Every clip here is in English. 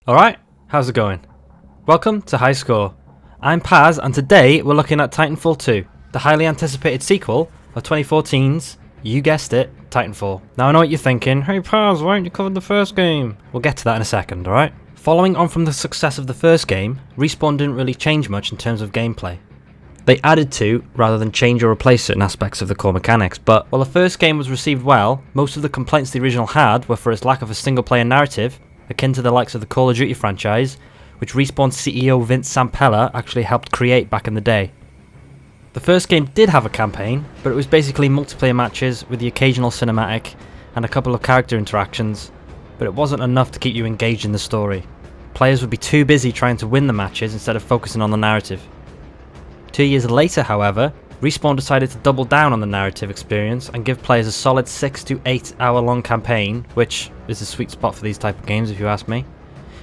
Alright, how's it going? Welcome to High Score. I'm Paz, and today we're looking at Titanfall 2, the highly anticipated sequel of 2014's, you guessed it, Titanfall. Now I know what you're thinking, hey Paz, why haven't you covered the first game? We'll get to that in a second, alright? Following on from the success of the first game, Respawn didn't really change much in terms of gameplay. They added to, rather than change or replace certain aspects of the core mechanics, but while the first game was received well, most of the complaints the original had were for its lack of a single player narrative, akin to the likes of the Call of Duty franchise, which Respawn's CEO Vince Zampella actually helped create back in the day. The first game did have a campaign, but it was basically multiplayer matches with the occasional cinematic and a couple of character interactions, but it wasn't enough to keep you engaged in the story. Players would be too busy trying to win the matches instead of focusing on the narrative. 2 years later, however, Respawn decided to double down on the narrative experience and give players a solid 6 to 8 hour long campaign, which is a sweet spot for these type of games if you ask me.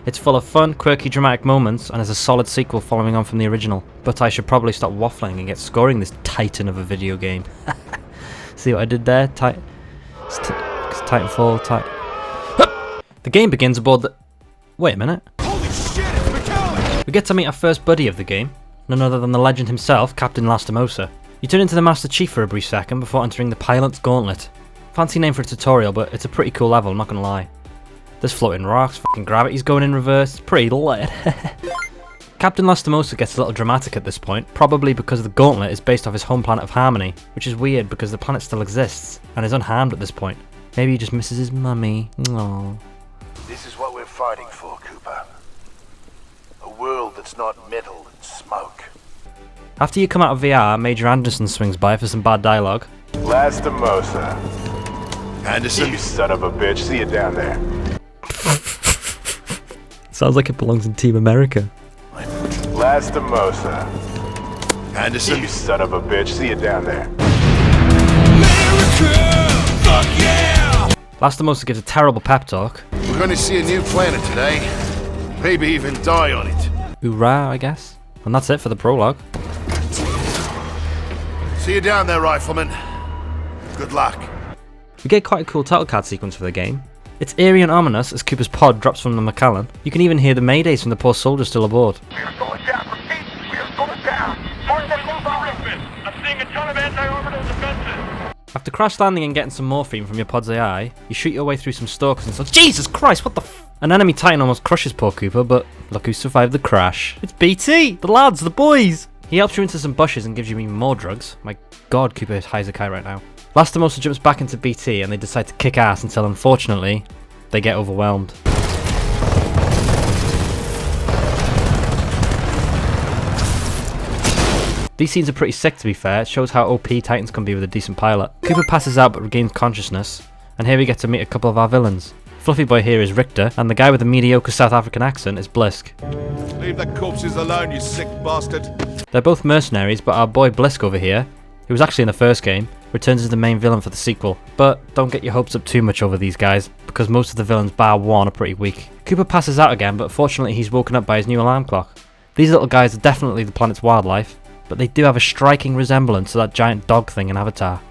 It's full of fun, quirky, dramatic moments and is a solid sequel following on from the original. But I should probably stop waffling and get scoring this titan of a video game. See what I did there? Titanfall. The game begins aboard the... Wait a minute. Holy shit, it's McCallum! We get to meet our first buddy of the game, none other than the legend himself, Captain Lastimosa. You turn into the Master Chief for a brief second before entering the Pilot's Gauntlet. Fancy name for a tutorial, but it's a pretty cool level, I'm not gonna lie. There's floating rocks, fucking gravity's going in reverse, it's pretty lit. Captain Lastimosa gets a little dramatic at this point, probably because the Gauntlet is based off his home planet of Harmony, which is weird because the planet still exists, and is unharmed at this point. Maybe he just misses his mummy. Aww. This is what we're fighting for, Cooper. A world that's not metal and smoke. After you come out of VR, Major Anderson swings by for some bad dialogue. Lastimosa. Anderson? You son of a bitch, see you down there. Sounds like it belongs in Team America. Lastimosa. Anderson? You son of a bitch, see you down there. America! Fuck yeah! Lastimosa gives a terrible pep talk. We're gonna see a new planet today. Maybe even die on it. Hoorah, I guess. And that's it for the prologue. See you down there, Rifleman. Good luck. We get quite a cool title card sequence for the game. It's eerie and ominous as Cooper's pod drops from the Macallan. You can even hear the maydays from the poor soldiers still aboard. We are going down. Repeat, we are going down. Mark that move on. I'm seeing a ton of anti-orbital defenses. After crash landing and getting some morphine from your pod's AI, you shoot your way through some stalkers and so Jesus Christ, what the f... An enemy Titan almost crushes poor Cooper, but look who survived the crash. It's BT! The lads, the boys! He helps you into some bushes and gives you even more drugs. My god, Cooper is high as a kite right now. Lastimosa jumps back into BT and they decide to kick ass until unfortunately, they get overwhelmed. These scenes are pretty sick to be fair, it shows how OP Titans can be with a decent pilot. Cooper passes out but regains consciousness, and here we get to meet a couple of our villains. Fluffy boy here is Richter, and the guy with the mediocre South African accent is Blisk. Leave the corpses alone, you sick bastard. They're both mercenaries, but our boy Blisk over here, who was actually in the first game, returns as the main villain for the sequel. But don't get your hopes up too much over these guys, because most of the villains bar one are pretty weak. Cooper passes out again, but fortunately he's woken up by his new alarm clock. These little guys are definitely the planet's wildlife, but they do have a striking resemblance to that giant dog thing in Avatar.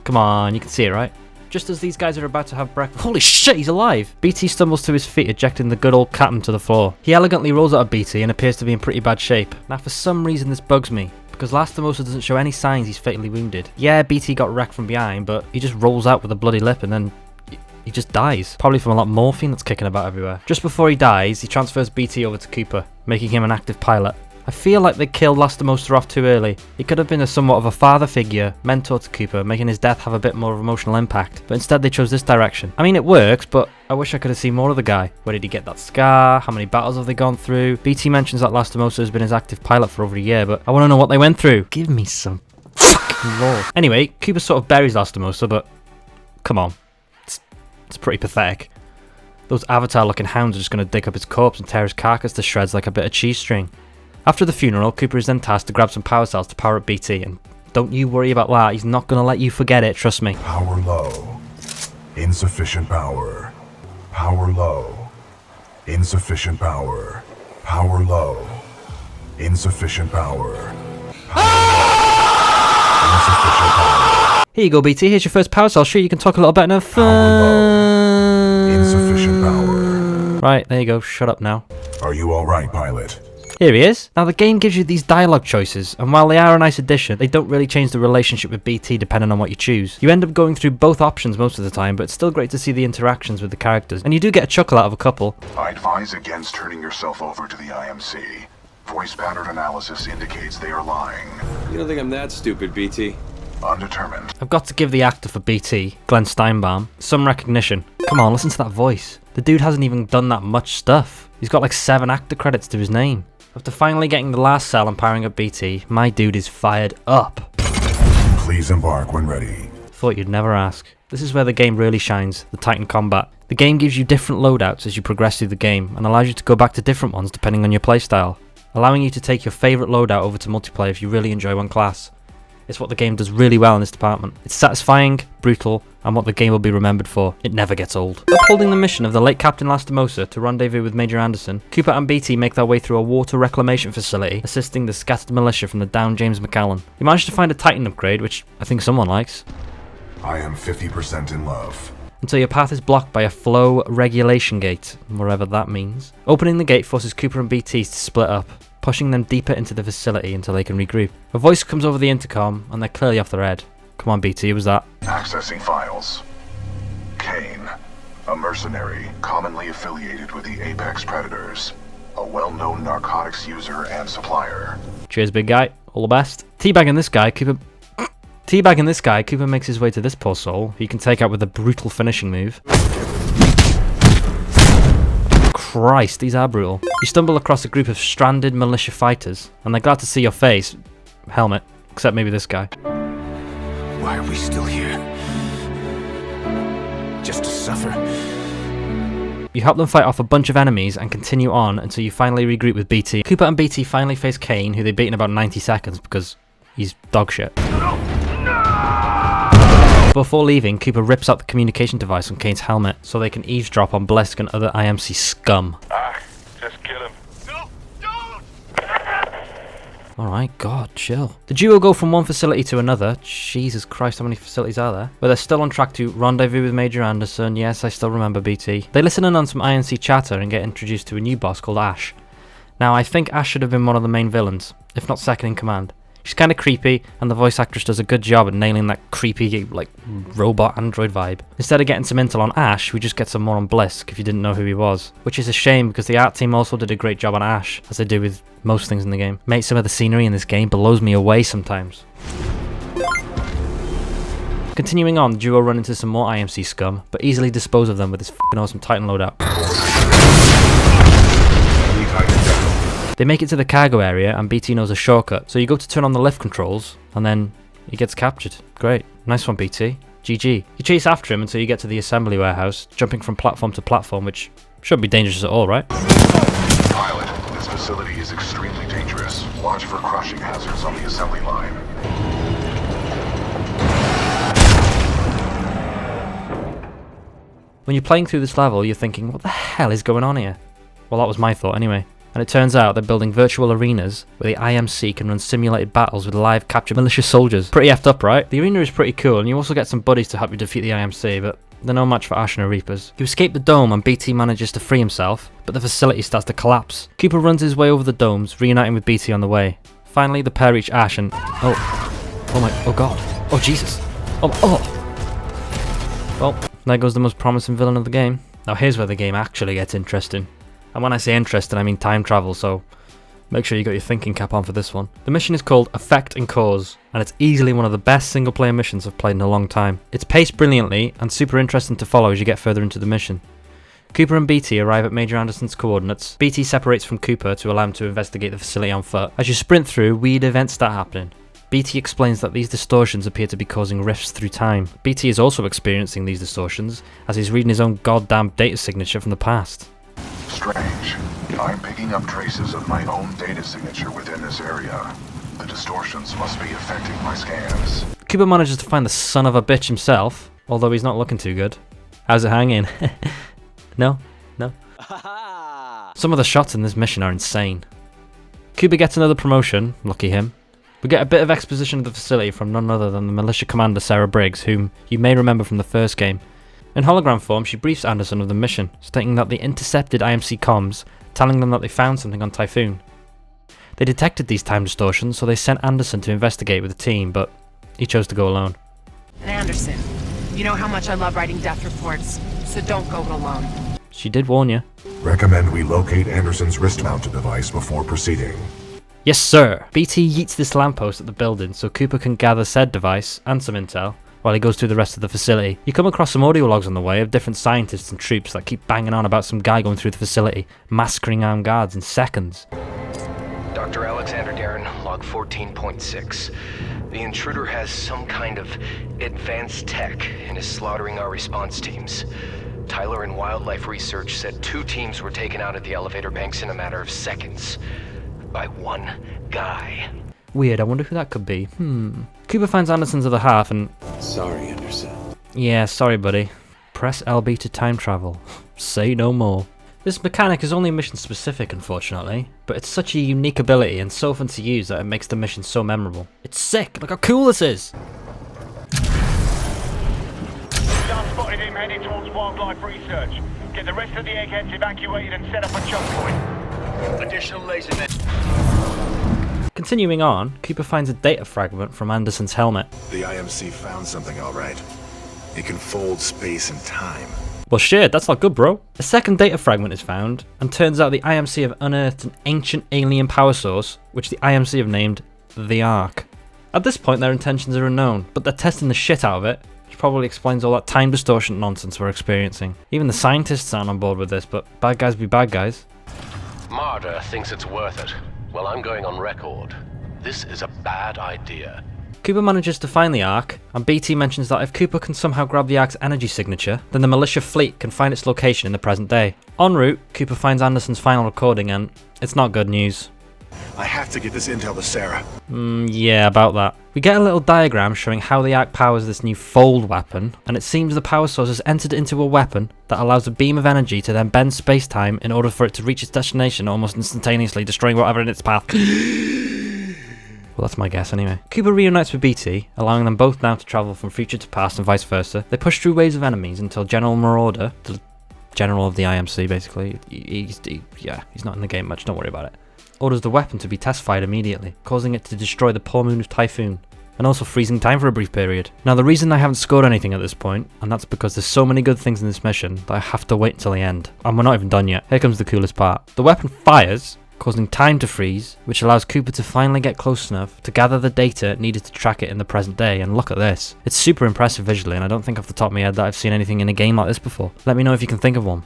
Come on, you can see it, right? Just as these guys are about to have breakfast— holy shit, he's alive! BT stumbles to his feet, ejecting the good old captain to the floor. He elegantly rolls out of BT and appears to be in pretty bad shape. Now for some reason this bugs me, because Lastimosa doesn't show any signs he's fatally wounded. Yeah, BT got wrecked from behind, but he just rolls out with a bloody lip and then he just dies. Probably from a lot of morphine that's kicking about everywhere. Just before he dies, he transfers BT over to Cooper, making him an active pilot. I feel like they killed Lastimosa off too early. He could have been a somewhat of a father figure, mentor to Cooper, making his death have a bit more of emotional impact, but instead they chose this direction. I mean, it works, but I wish I could have seen more of the guy. Where did he get that scar? How many battles have they gone through? BT mentions that Lastimosa has been his active pilot for over a year, but I want to know what they went through. Give me some fucking lore. Anyway, Cooper sort of buries Lastimosa, but come on. It's pretty pathetic. Those Avatar-looking hounds are just going to dig up his corpse and tear his carcass to shreds like a bit of cheese string. After the funeral, Cooper is then tasked to grab some power cells to power up BT, and don't you worry about that, he's not going to let you forget it, trust me. Power low. Insufficient power. Power low. Insufficient power. Power low. Insufficient power. Insufficient power. Here you go, BT, here's your first power cell. Sure, you can talk a little bit now. Power low. Insufficient power. Right, there you go, shut up now. Are you alright, pilot? Here he is. Now the game gives you these dialogue choices, and while they are a nice addition, they don't really change the relationship with BT depending on what you choose. You end up going through both options most of the time, but it's still great to see the interactions with the characters, and you do get a chuckle out of a couple. I advise against turning yourself over to the IMC. Voice pattern analysis indicates they are lying. You don't think I'm that stupid, BT? Undetermined. I've got to give the actor for BT, Glenn Steinbaum, some recognition. Come on, listen to that voice. The dude hasn't even done that much stuff. He's got like 7 actor credits to his name. After finally getting the last cell and powering up BT, my dude is fired up. Please embark when ready. Thought you'd never ask. This is where the game really shines, the Titan combat. The game gives you different loadouts as you progress through the game, and allows you to go back to different ones depending on your playstyle, allowing you to take your favourite loadout over to multiplayer if you really enjoy one class. It's what the game does really well in this department. It's satisfying, brutal, and what the game will be remembered for. It never gets old. Upholding the mission of the late Captain Lastimosa to rendezvous with Major Anderson, Cooper and BT make their way through a water reclamation facility, assisting the scattered militia from the downed James McAllen. You manage to find a Titan upgrade, which I think someone likes, I am 50% in love. until your path is blocked by a flow regulation gate, wherever that means. Opening the gate forces Cooper and BT to split up, pushing them deeper into the facility until they can regroup. A voice comes over the intercom, and they're clearly off their head. Come on, BT, who was that? Accessing files. Kane, a mercenary commonly affiliated with the Apex Predators, a well-known narcotics user and supplier. Cheers, big guy. All the best. Teabagging this guy, Cooper makes his way to this poor soul, who you can take out with a brutal finishing move. Christ, these are brutal. You stumble across a group of stranded militia fighters, and they're glad to see your face. Helmet. Except maybe this guy. Why are we still here? Just to suffer? You help them fight off a bunch of enemies and continue on until you finally regroup with BT. Cooper and BT finally face Kane, who they beat in about 90 seconds because he's dog shit. Before leaving, Cooper rips out the communication device on Kane's helmet so they can eavesdrop on Blesk and other IMC scum. Just kill him. No, don't! Alright, God, chill. The duo go from one facility to another. Jesus Christ, how many facilities are there? But they're still on track to rendezvous with Major Anderson. Yes, I still remember BT. They listen in on some INC chatter and get introduced to a new boss called Ash. Now, I think Ash should have been one of the main villains, if not second in command. She's kind of creepy, and the voice actress does a good job at nailing that creepy, like, robot android vibe. Instead of getting some intel on Ash, we just get some more on Blesk, if you didn't know who he was. Which is a shame, because the art team also did a great job on Ash, as they do with most things in the game. Mate, some of the scenery in this game blows me away sometimes. Continuing on, the duo run into some more IMC scum, but easily dispose of them with this f***ing awesome Titan loadout. They make it to the cargo area, and BT knows a shortcut, so you go to turn on the lift controls, and then he gets captured. Great. Nice one, BT. GG. You chase after him until you get to the assembly warehouse, jumping from platform to platform, which shouldn't be dangerous at all, right? Pilot, this facility is extremely dangerous. Watch for crushing hazards on the assembly line. When you're playing through this level, you're thinking, what the hell is going on here? Well, that was my thought anyway. And it turns out they're building virtual arenas where the IMC can run simulated battles with live captured militia soldiers. Pretty effed up, right? The arena is pretty cool, and you also get some buddies to help you defeat the IMC, but they're no match for Ash and her Reapers. You escape the dome and BT manages to free himself, but the facility starts to collapse. Cooper runs his way over the domes, reuniting with BT on the way. Finally, the pair reach Ash and... Oh god. Oh Jesus. Well, there goes the most promising villain of the game. Now here's where the game actually gets interesting. And when I say interesting, I mean time travel, so make sure you got your thinking cap on for this one. The mission is called Effect and Cause, and it's easily one of the best single player missions I've played in a long time. It's paced brilliantly and super interesting to follow as you get further into the mission. Cooper and BT arrive at Major Anderson's coordinates. BT separates from Cooper to allow him to investigate the facility on foot. As you sprint through, weird events start happening. BT explains that these distortions appear to be causing rifts through time. BT is also experiencing these distortions as he's reading his own goddamn data signature from the past. Strange. I'm picking up traces of my own data signature within this area. The distortions must be affecting my scans. Cooper manages to find the son of a bitch himself, although he's not looking too good. How's it hanging? No? Some of the shots in this mission are insane. Cooper gets another promotion, lucky him. We get a bit of exposition of the facility from none other than the militia commander Sarah Briggs, whom you may remember from the first game. In hologram form, she briefs Anderson of the mission, stating that they intercepted IMC comms, telling them that they found something on Typhoon. They detected these time distortions, so they sent Anderson to investigate with the team, but he chose to go alone. And Anderson, you know how much I love writing death reports, so don't go it alone. She did warn you. Recommend we locate Anderson's wrist-mounted device before proceeding. Yes, sir! BT yeets this lamppost at the building so Cooper can gather said device and some intel while he goes through the rest of the facility. You come across some audio logs on the way of different scientists and troops that keep banging on about some guy going through the facility, massacring armed guards in seconds. Dr. Alexander Darren, log 14.6. The intruder has some kind of advanced tech and is slaughtering our response teams. Tyler and Wildlife Research said 2 teams were taken out at the elevator banks in a matter of seconds. By one guy. Weird, I wonder who that could be. Cooper finds Anderson's other half and... Sorry, Anderson. Yeah, sorry buddy. Press LB to time travel. Say no more. This mechanic is only mission specific, unfortunately, but it's such a unique ability and so fun to use that it makes the mission so memorable. It's sick, look how cool this is! Just spotted him heading towards Wildlife Research. Get the rest of the eggheads evacuated and set up a choke point. Additional laser net. Continuing on, Cooper finds a data fragment from Anderson's helmet. The IMC found something alright. It can fold space and time. Well shit, that's not good, bro. A second data fragment is found, and turns out the IMC have unearthed an ancient alien power source, which the IMC have named the Ark. At this point their intentions are unknown, but they're testing the shit out of it, which probably explains all that time distortion nonsense we're experiencing. Even the scientists aren't on board with this, but bad guys be bad guys. Marder thinks it's worth it. Well, I'm going on record. This is a bad idea. Cooper manages to find the Ark, and BT mentions that if Cooper can somehow grab the Ark's energy signature, then the militia fleet can find its location in the present day. En route, Cooper finds Anderson's final recording and it's not good news. I have to get this intel to Sarah. Yeah, about that. We get a little diagram showing how the Ark powers this new fold weapon, and it seems the power source has entered into a weapon that allows a beam of energy to then bend space-time in order for it to reach its destination almost instantaneously, destroying whatever in its path. Well, that's my guess anyway. Cooper reunites with BT, allowing them both now to travel from future to past and vice versa. They push through waves of enemies until General Marauder, the general of the IMC basically, he's not in the game much, don't worry about it, orders the weapon to be test-fired immediately, causing it to destroy the poor moon of Typhoon, and also freezing time for a brief period. Now the reason I haven't scored anything at this point, and that's because there's so many good things in this mission that I have to wait until the end, and we're not even done yet. Here comes the coolest part. The weapon fires, causing time to freeze, which allows Cooper to finally get close enough to gather the data needed to track it in the present day, and look at this. It's super impressive visually, and I don't think off the top of my head that I've seen anything in a game like this before. Let me know if you can think of one.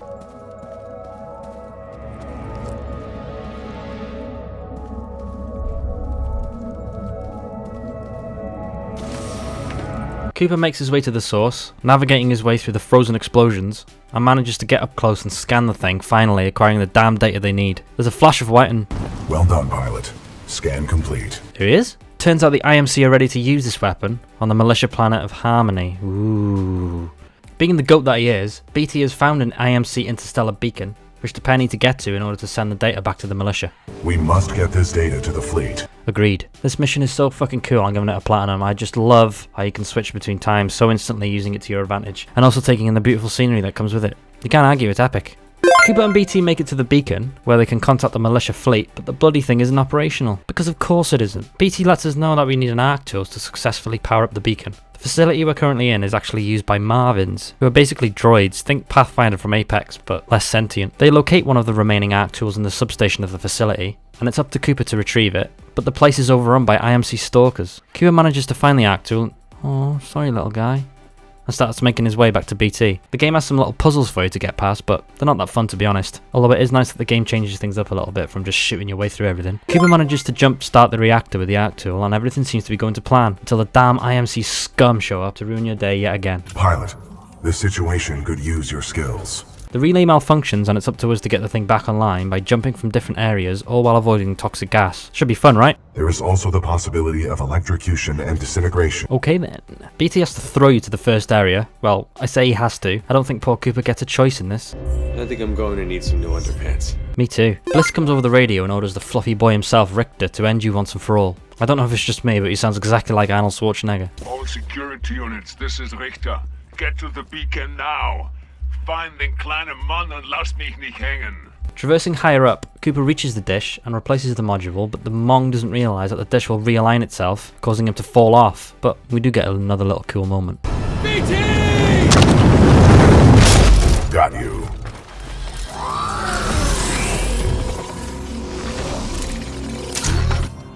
Cooper makes his way to the source, navigating his way through the frozen explosions, and manages to get up close and scan the thing, finally acquiring the damn data they need. There's a flash of white and... Well done, pilot. Scan complete. Here he is? Turns out the IMC are ready to use this weapon on the militia planet of Harmony. Ooh. Being the goat that he is, BT has found an IMC interstellar beacon, which the pair need to get to in order to send the data back to the militia. We must get this data to the fleet. Agreed. This mission is so fucking cool, I'm giving it a platinum. I just love how you can switch between times so instantly, using it to your advantage, and also taking in the beautiful scenery that comes with it. You can't argue, it's epic. Cooper and BT make it to the beacon, where they can contact the militia fleet, but the bloody thing isn't operational. Because of course it isn't. BT lets us know that we need an ARC tools to successfully power up the beacon. The facility we're currently in is actually used by Marvins, who are basically droids, think Pathfinder from Apex, but less sentient. They locate one of the remaining ARC tools in the substation of the facility, and it's up to Cooper to retrieve it, but the place is overrun by IMC stalkers. Cooper manages to find the ARC tool, oh, sorry little guy, and starts making his way back to BT. The game has some little puzzles for you to get past, but they're not that fun to be honest. Although it is nice that the game changes things up a little bit from just shooting your way through everything. Cooper manages to jump start the reactor with the ARC tool, and everything seems to be going to plan, until the damn IMC scum show up to ruin your day yet again. Pilot, this situation could use your skills. The relay malfunctions, and it's up to us to get the thing back online by jumping from different areas, all while avoiding toxic gas. Should be fun, right? There is also the possibility of electrocution and disintegration. Okay then. BT has to throw you to the first area. Well, I say he has to. I don't think poor Cooper gets a choice in this. I think I'm going to need some new underpants. Me too. Bliss comes over the radio and orders the fluffy boy himself, Richter, to end you once and for all. I don't know if it's just me, but he sounds exactly like Arnold Schwarzenegger. All security units, this is Richter. Get to the beacon now. Find den kleinen Mann und lass mich nicht hängen. Traversing higher up, Cooper reaches the dish and replaces the module, but the Mong doesn't realise that the dish will realign itself, causing him to fall off. But we do get another little cool moment. BT! Got you.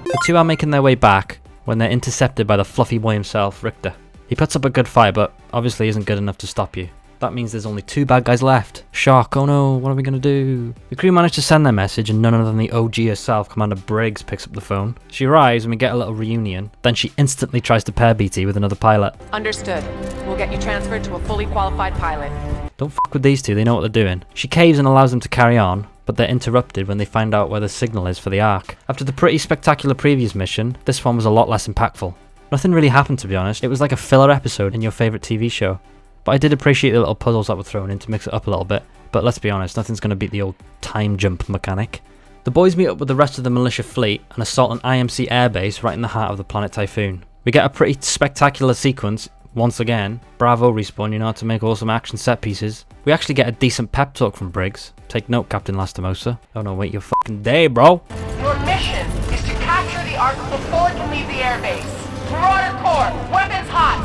The two are making their way back when they're intercepted by the fluffy boy himself, Richter. He puts up a good fight, but obviously isn't good enough to stop you. That means there's only two bad guys left. Shock, oh no, what are we gonna do? The crew managed to send their message and none other than the OG herself, Commander Briggs, picks up the phone. She arrives and we get a little reunion. Then she instantly tries to pair BT with another pilot. Understood. We'll get you transferred to a fully qualified pilot. Don't fuck with these two, they know what they're doing. She caves and allows them to carry on, but they're interrupted when they find out where the signal is for the Ark. After the pretty spectacular previous mission, this one was a lot less impactful. Nothing really happened, to be honest. It was like a filler episode in your favourite TV show. But I did appreciate the little puzzles that were thrown in to mix it up a little bit. But let's be honest, nothing's going to beat the old time jump mechanic. The boys meet up with the rest of the militia fleet and assault an IMC airbase right in the heart of the planet Typhoon. We get a pretty spectacular sequence. Once again, bravo Respawn, you know how to make awesome action set pieces. We actually get a decent pep talk from Briggs. Take note, Captain Lastimosa. Oh no, wait your fucking day, bro. Your mission is to capture the Ark before it can leave the airbase. Marauder Corps, weapons hot!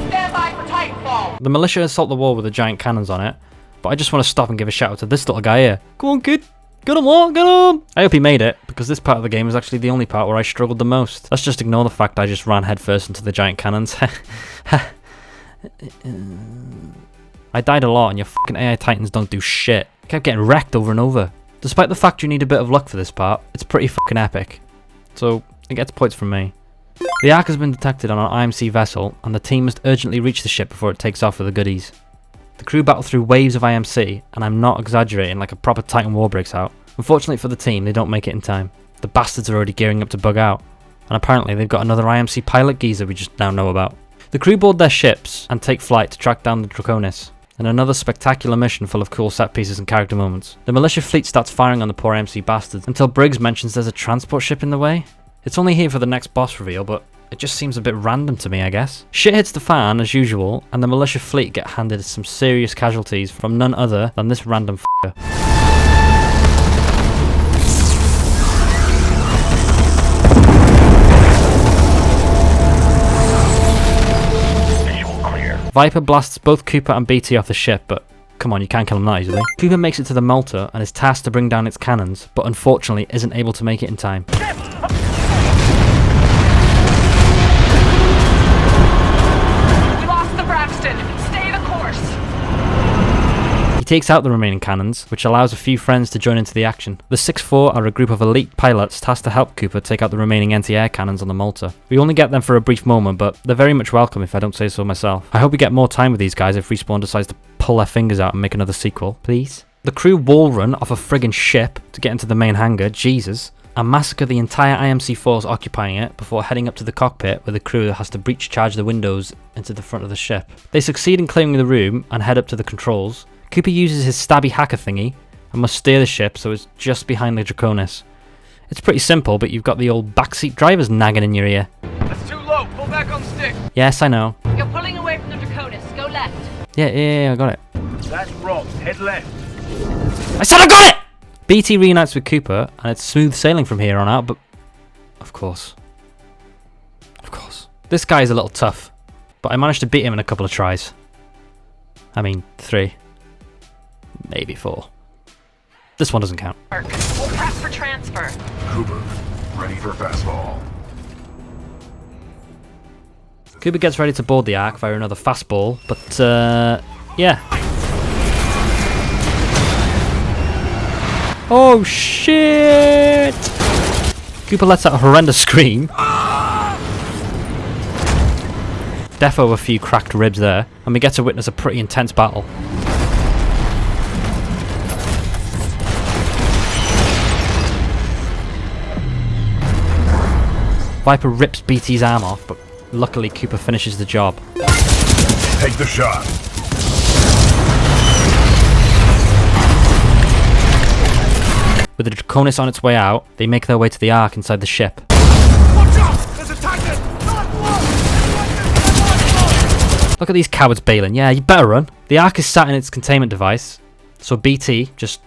Stand by for Titanfall! The militia assault the wall with the giant cannons on it, but I just want to stop and give a shout out to this little guy here. Come on, kid. Get him on, get him! I hope he made it, because this part of the game is actually the only part where I struggled the most. Let's just ignore the fact I just ran headfirst into the giant cannons. I died a lot and your fucking AI Titans don't do shit. I kept getting wrecked over and over. Despite the fact you need a bit of luck for this part, it's pretty fucking epic. So, it gets points from me. The Ark has been detected on an IMC vessel, and the team must urgently reach the ship before it takes off with the goodies. The crew battle through waves of IMC, and I'm not exaggerating, like a proper Titan war breaks out. Unfortunately for the team, they don't make it in time. The bastards are already gearing up to bug out, and apparently they've got another IMC pilot geezer we just now know about. The crew board their ships and take flight to track down the Draconis, and another spectacular mission full of cool set pieces and character moments. The militia fleet starts firing on the poor IMC bastards until Briggs mentions there's a transport ship in the way. It's only here for the next boss reveal, but it just seems a bit random to me, I guess. Shit hits the fan as usual, and the militia fleet get handed some serious casualties from none other than this random f***er. Viper blasts both Cooper and BT off the ship, but come on, you can't kill him that easily. Cooper makes it to the Malta and is tasked to bring down its cannons, but unfortunately isn't able to make it in time. He takes out the remaining cannons, which allows a few friends to join into the action. The 6-4 are a group of elite pilots tasked to help Cooper take out the remaining anti-air cannons on the Malta. We only get them for a brief moment, but they're very much welcome if I don't say so myself. I hope we get more time with these guys if Respawn decides to pull their fingers out and make another sequel, please. The crew wall run off a friggin' ship to get into the main hangar, Jesus, and massacre the entire IMC force occupying it before heading up to the cockpit where the crew has to breach charge the windows into the front of the ship. They succeed in clearing the room and head up to the controls. Cooper uses his stabby hacker thingy and must steer the ship so it's just behind the Draconis. It's pretty simple, but you've got the old backseat drivers nagging in your ear. That's too low. Pull back on stick. Yes, I know. You're pulling away from the Draconis. Go left. Yeah, I got it. That's wrong. Head left. I said I got it! BT reunites with Cooper, and it's smooth sailing from here on out, but of course. This guy is a little tough, but I managed to beat him in a couple of tries. I mean, 3. Maybe 4. This one doesn't count. We'll press for transfer. Cooper, ready for fastball. Cooper gets ready to board the Ark via another fastball, but yeah. Oh shit! Cooper lets out a horrendous scream. Defo a few cracked ribs there, and we get to witness a pretty intense battle. Viper rips BT's arm off, but luckily Cooper finishes the job. Take the shot. With the Draconis on its way out, they make their way to the Ark inside the ship. Watch out! There's a Titan! Look at these cowards bailing. Yeah, you better run. The Ark is sat in its containment device, so BT he just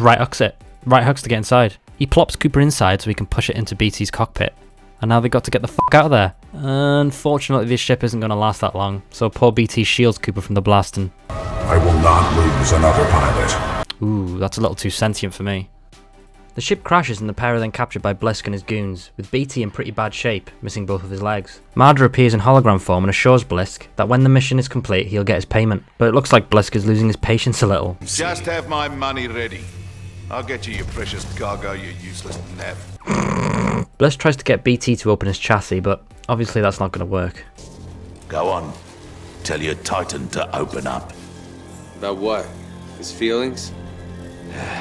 right hooks it. Right hooks to get inside. He plops Cooper inside so he can push it into BT's cockpit. And now they got to get the fuck out of there. Unfortunately, this ship isn't going to last that long, so poor BT shields Cooper from the blasting. I will not lose another pilot. Ooh, that's a little too sentient for me. The ship crashes and the pair are then captured by Blisk and his goons, with BT in pretty bad shape, missing both of his legs. Marder appears in hologram form and assures Blisk that when the mission is complete, he'll get his payment. But it looks like Blisk is losing his patience a little. Just have my money ready. I'll get you your precious cargo, you useless nav. Blisk tries to get BT to open his chassis, but obviously that's not going to work. Go on. Tell your Titan to open up. About what? His feelings?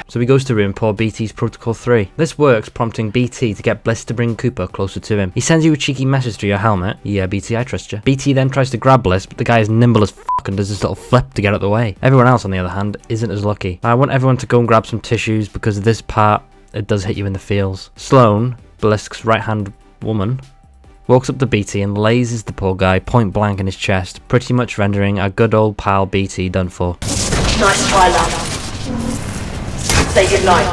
So he goes to room poor BT's Protocol 3. This works, prompting BT to get Blisk to bring Cooper closer to him. He sends you a cheeky message to your helmet. Yeah, BT, I trust you. BT then tries to grab Blisk, but the guy is nimble as fuck and does this little flip to get out of the way. Everyone else, on the other hand, isn't as lucky. I want everyone to go and grab some tissues because this part, it does hit you in the feels. Sloane, Blisk's right-hand woman, walks up to BT and lasers the poor guy point blank in his chest, pretty much rendering our good old pal BT done for. Nice try, lad. Say goodnight.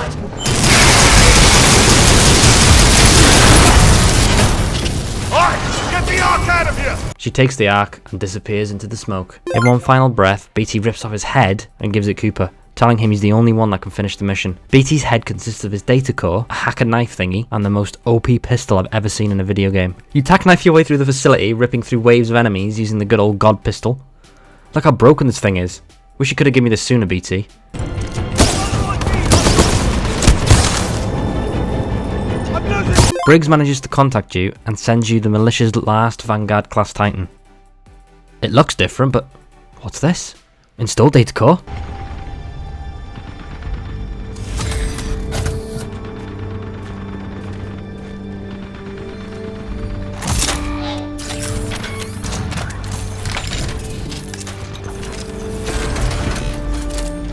Alright, get the Ark out of here! She takes the Ark and disappears into the smoke. In one final breath, BT rips off his head and gives it Cooper, telling him he's the only one that can finish the mission. BT's head consists of his data core, a hacker knife thingy, and the most OP pistol I've ever seen in a video game. You tack knife your way through the facility, ripping through waves of enemies using the good old god pistol. Look how broken this thing is. Wish you could have given me this sooner, BT. Briggs manages to contact you and sends you the militia's last Vanguard class Titan. It looks different, but what's this? Install data core?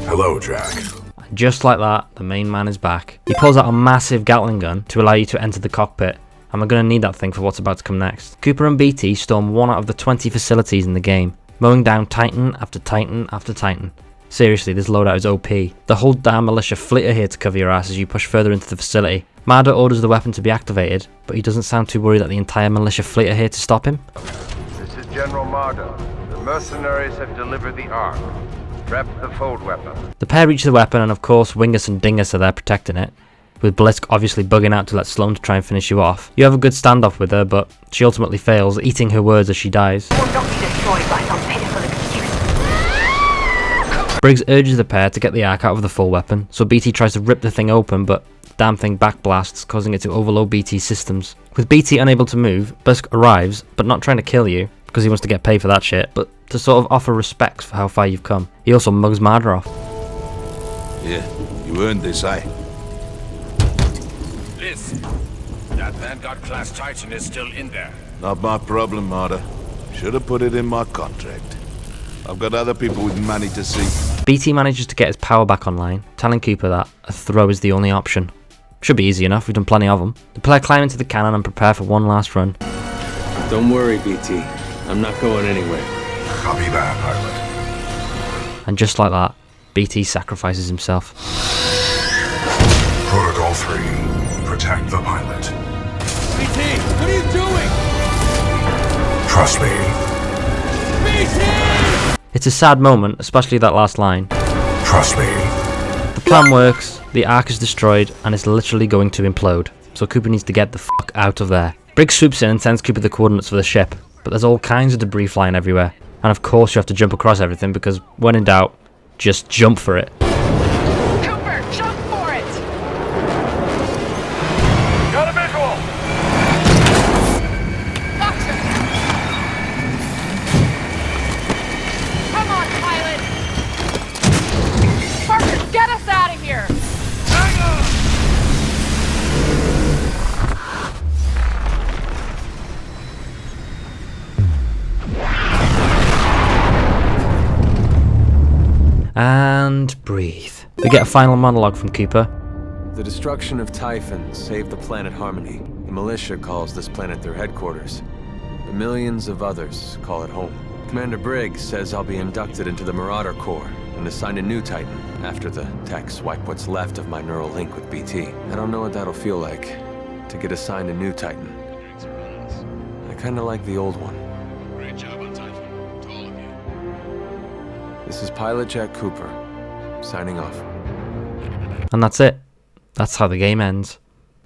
Hello, Jack. Just like that, the main man is back. He pulls out a massive Gatling gun to allow you to enter the cockpit, and we're going to need that thing for what's about to come next. Cooper and BT storm one out of the 20 facilities in the game, mowing down Titan after Titan after Titan. Seriously, this loadout is OP. The whole damn militia fleet are here to cover your ass as you push further into the facility. Marder orders the weapon to be activated, but he doesn't sound too worried that the entire militia fleet are here to stop him. This is General Marder. The mercenaries have delivered the Ark. Prep the fold weapon. The pair reach the weapon, and of course Wingus and Dingus are there protecting it, with Blisk obviously bugging out to let Sloane try and finish you off. You have a good standoff with her, but she ultimately fails, eating her words as she dies. Will not be destroyed by some pitiful excuse. Briggs urges the pair to get the Ark out of the full weapon, so BT tries to rip the thing open, but the damn thing backblasts, causing it to overload BT's systems. With BT unable to move, Blisk arrives, but not trying to kill you, because he wants to get paid for that shit, but to sort of offer respect for how far you've come. He also mugs Marder off. Yeah, you earned this, eh? Listen, that Vanguard class Titan is still in there. Not my problem, Marder. Should have put it in my contract. I've got other people with money to see. BT manages to get his power back online, telling Cooper that a throw is the only option. Should be easy enough, we've done plenty of them. The player climb into the cannon and prepare for one last run. Don't worry, BT. I'm not going anywhere. Copy that, pilot. And just like that, BT sacrifices himself. Protocol 3. Protect the pilot. BT, what are you doing? Trust me. BT! It's a sad moment, especially that last line. Trust me. The plan works, the Ark is destroyed, and it's literally going to implode, so Cooper needs to get the fuck out of there. Briggs swoops in and sends Cooper the coordinates for the ship, but there's all kinds of debris flying everywhere. And of course you have to jump across everything because when in doubt, just jump for it. Cooper, jump for it! Got a visual! Gotcha! Come on, pilot! Parker, get us out of here! Hang on! And breathe. We get a final monologue from Cooper. The destruction of Typhon saved the planet Harmony. The militia calls this planet their headquarters. The millions of others call it home. Commander Briggs says I'll be inducted into the Marauder Corps and assigned a new Titan after the techs wipe what's left of my neural link with BT. I don't know what that'll feel like, to get assigned a new Titan. I kinda like the old one. Great job on Titanfall, to all of you. This is Pilot Jack Cooper, signing off. And that's it. That's how the game ends.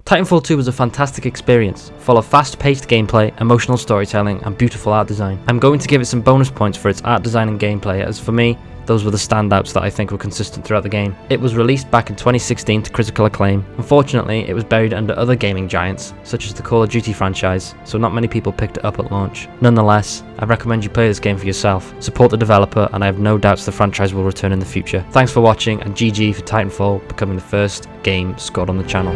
Titanfall 2 was a fantastic experience, full of fast-paced gameplay, emotional storytelling, and beautiful art design. I'm going to give it some bonus points for its art design and gameplay, as for me, those were the standouts that I think were consistent throughout the game. It was released back in 2016 to critical acclaim. Unfortunately, it was buried under other gaming giants, such as the Call of Duty franchise, so not many people picked it up at launch. Nonetheless, I recommend you play this game for yourself, support the developer, and I have no doubts the franchise will return in the future. Thanks for watching, and GG for Titanfall becoming the first game scored on the channel.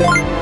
Yeah.